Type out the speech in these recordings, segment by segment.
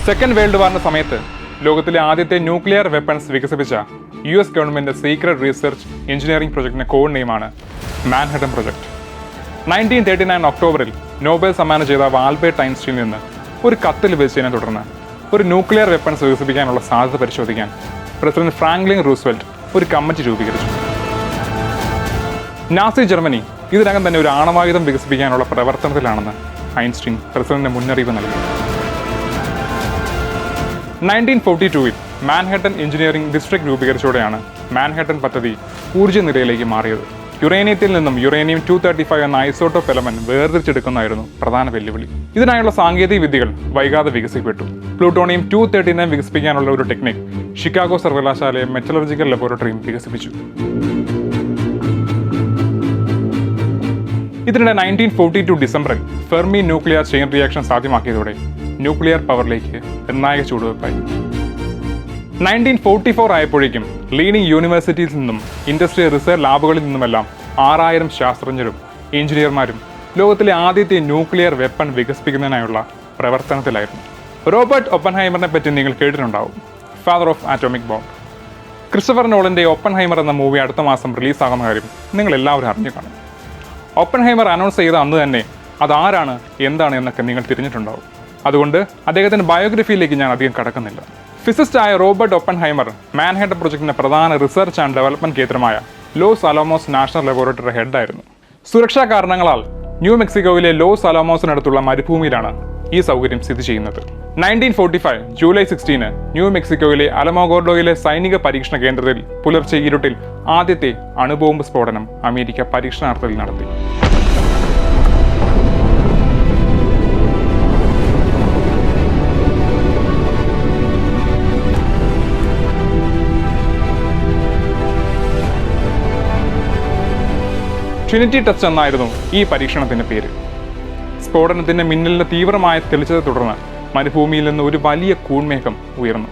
Second world വാറിന്റെ സമയത്ത് ലോകത്തിലെ ആദ്യത്തെ ന്യൂക്ലിയർ വെപ്പൺസ് വികസിപ്പിച്ച US government secret research engineering പ്രൊജക്ടിന്റെ കോഡ് നെയിമാണ് മാൻഹട്ടൻ പ്രൊജക്ട്. 1939 ഒക്ടോബറിൽ നോബൽ സമ്മാനം ജേതാവ് ആൽബർട്ട് ഐൻസ്റ്റീനിൽ നിന്ന് ഒരു കത്ത് ലഭിച്ചതിനെ തുടർന്ന് ഒരു ന്യൂക്ലിയർ വെപ്പൺസ് വികസിപ്പിക്കാനുള്ള സാധ്യത പരിശോധിക്കാൻ പ്രസിഡന്റ് ഫ്രാങ്ക്ലിൻ റൂസ്വെൽറ്റ് ഒരു കമ്മിറ്റി രൂപീകരിച്ചു. നാസി ജർമ്മനി ഇതിനകം തന്നെ ഒരു ആണവായുധം വികസിപ്പിക്കാനുള്ള പ്രവർത്തനത്തിലാണെന്ന് ഐൻസ്റ്റീൻ പ്രസിഡന്റിന് മുന്നറിയിപ്പ് നൽകി. 1942 മാൻഹട്ടൻ എഞ്ചിനീയറിംഗ് ഡിസ്ട്രിക്ട് രൂപീകരിച്ചതോടെയാണ് മാൻഹട്ടൻ പദ്ധതി ഊർജ്ജ നിലയിലേക്ക് മാറിയത്. യുറേനിയത്തിൽ നിന്നും യുറേനിയം 235 എന്ന ഐസോട്ടോപ്പ് എലമെന്റ് വേർതിരിച്ചെടുക്കുന്നതായിരുന്നു പ്രധാന വെല്ലുവിളി. ഇതിനായുള്ള സാങ്കേതിക വിദ്യകൾ വൈകാതെ വികസിക്കപ്പെട്ടു. പ്ലൂട്ടോണിയം 239 വികസിപ്പിക്കാനുള്ള ഒരു ടെക്നിക് ഷിക്കാഗോ സർവകലാശാലയും മെറ്റലർജിക്കൽ ലബോറട്ടറിയും വികസിപ്പിച്ചു. ഇതിനിടെ 1942 ഡിസംബറിൽ ഫെർമി ന്യൂക്ലിയർ ചെയിൻ റിയാക്ഷൻ സാധ്യമാക്കിയതോടെ ന്യൂക്ലിയർ പവറിലേക്ക് നിർണായക ചുവടുവെപ്പായി. 1944 ആയപ്പോഴേക്കും ലീഡിംഗ് യൂണിവേഴ്സിറ്റിയിൽ നിന്നും ഇൻഡസ്ട്രിയൽ റിസർച്ച് ലാബുകളിൽ നിന്നുമെല്ലാം 6000 ശാസ്ത്രജ്ഞരും എഞ്ചിനീയർമാരും ലോകത്തിലെ ആദ്യത്തെ ന്യൂക്ലിയർ വെപ്പൺ വികസിപ്പിക്കുന്നതിനായുള്ള പ്രവർത്തനത്തിലായിരുന്നു. റോബർട്ട് ഒപ്പൻഹൈമറിനെ പറ്റി നിങ്ങൾ കേട്ടിട്ടുണ്ടാവും, father of atomic bomb. Christopher നോളന്റെ ഒപ്പൻഹൈമർ എന്ന മൂവി അടുത്ത മാസം റിലീസാകുന്ന കാര്യം നിങ്ങൾ എല്ലാവരും അറിഞ്ഞു കാണും. ഒപ്പൻഹൈമർ അനൗൺസ് ചെയ്ത അന്ന് തന്നെ അതാരാണ് എന്താണ് എന്നൊക്കെ നിങ്ങൾ തിരിഞ്ഞിട്ടുണ്ടാവും. അതുകൊണ്ട് അദ്ദേഹത്തിന്റെ ബയോഗ്രഫിയിലേക്ക് ഞാൻ അധികം കടക്കുന്നില്ല. ഫിസിസ്റ്റായ റോബർട്ട് ഒപ്പൻഹൈമർ മാൻഹട്ടൻ പ്രൊജക്ടിന്റെ പ്രധാന റിസർച്ച് ആൻഡ് ഡെവലപ്മെന്റ് കേന്ദ്രമായ ലോസ് അലോമോസ് നാഷണൽ ലബോറട്ടറി ഹെഡായിരുന്നു. സുരക്ഷാ കാരണങ്ങളാൽ ന്യൂ മെക്സിക്കോയിലെ ലോസ് അലോമോസിനടുത്തുള്ള മരുഭൂമിയിലാണ് ഈ സൗകര്യം സ്ഥിതി ചെയ്യുന്നത്. 1945 ജൂലൈ 16 ന്യൂ മെക്സിക്കോയിലെ അലമോഗോർഡോയിലെ സൈനിക പരീക്ഷണ കേന്ദ്രത്തിൽ പുലർച്ചെ ഇരുട്ടിൽ ആദ്യത്തെ അണുബോംബ് സ്ഫോടനം അമേരിക്ക പരീക്ഷണാർത്ഥത്തിൽ നടത്തി. ട്രിനിറ്റി ടെസ്റ്റ് എന്നായിരുന്നു ഈ പരീക്ഷണത്തിന്റെ പേര്. സ്ഫോടനത്തിന്റെ മിന്നലിന്റെ തീവ്രമായ തെളിച്ചത്തെ തുടർന്ന് മരുഭൂമിയിൽ നിന്ന് ഒരു വലിയ കൂൺമേഘം ഉയർന്നു.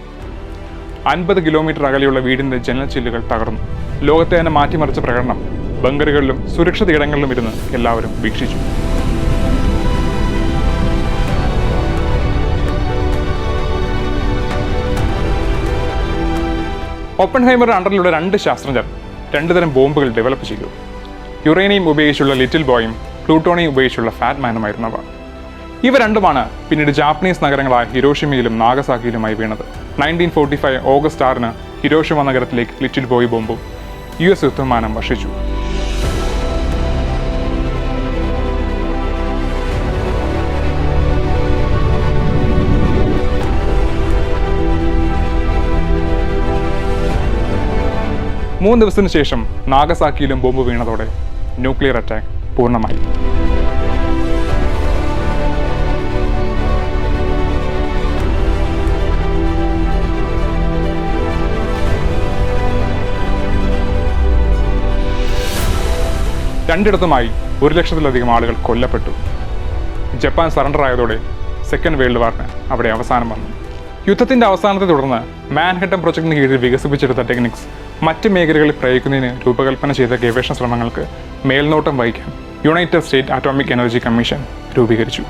50 കിലോമീറ്റർ അകലെയുള്ള വീടിന്റെ ജനൽ ചില്ലുകൾ തകർന്നു. ലോകത്തെ തന്നെ മാറ്റിമറിച്ച പ്രകടനം ബങ്കറുകളിലും സുരക്ഷിത ഇടങ്ങളിലും ഇരുന്ന് എല്ലാവരും വീക്ഷിച്ചു. ഒപ്പൻഹൈമറുടെ അണ്ടറിലുള്ള 2 ശാസ്ത്രജ്ഞർ 2 തരം ബോംബുകൾ ഡെവലപ്പ് ചെയ്തു. യുറേനിയം ഉപയോഗിച്ചുള്ള ലിറ്റിൽ ബോയും പ്ലൂട്ടോണിയം ഉപയോഗിച്ചുള്ള ഫാറ്റ് മാനുമായിരുന്നവ. ഇവ രണ്ടുമാണ് പിന്നീട് ജാപ്പനീസ് നഗരങ്ങളായ ഹിരോഷിമയിലും നാഗസാക്കിയിലുമായി വീണത്. 1945 ഓഗസ്റ്റ് 6 ഹിരോഷിമ നഗരത്തിലേക്ക് ലിറ്റിൽ ബോയ് ബോംബും US യുദ്ധവിമാനം വർഷിച്ചു. മൂന്ന് ദിവസത്തിന് ശേഷം നാഗസാക്കിയിലും ബോംബ് വീണതോടെ ന്യൂക്ലിയർ അറ്റാക്ക് പൂർണ്ണമായി. രണ്ടിടത്തുമായി 1,00,000-ലധികം ആളുകൾ കൊല്ലപ്പെട്ടു. ജപ്പാൻ സറണ്ടർ ആയതോടെ സെക്കൻഡ് വേൾഡ് വാറിന് അവിടെ അവസാനം വന്നു. യുദ്ധത്തിന്റെ അവസാനത്തെ തുടർന്ന് മാൻഹട്ടൻ പ്രൊജക്ടിന് കീഴിൽ വികസിപ്പിച്ചെടുത്ത ടെക്നിക്സ് മറ്റ് മേഖലകളിൽ പ്രയോഗിക്കുന്നതിന് രൂപകൽപ്പന ചെയ്ത ഗവേഷണ ശ്രമങ്ങൾക്ക് മേൽനോട്ടം വഹിക്കാൻ United state atomic energy commission രൂപീകരിച്ചു.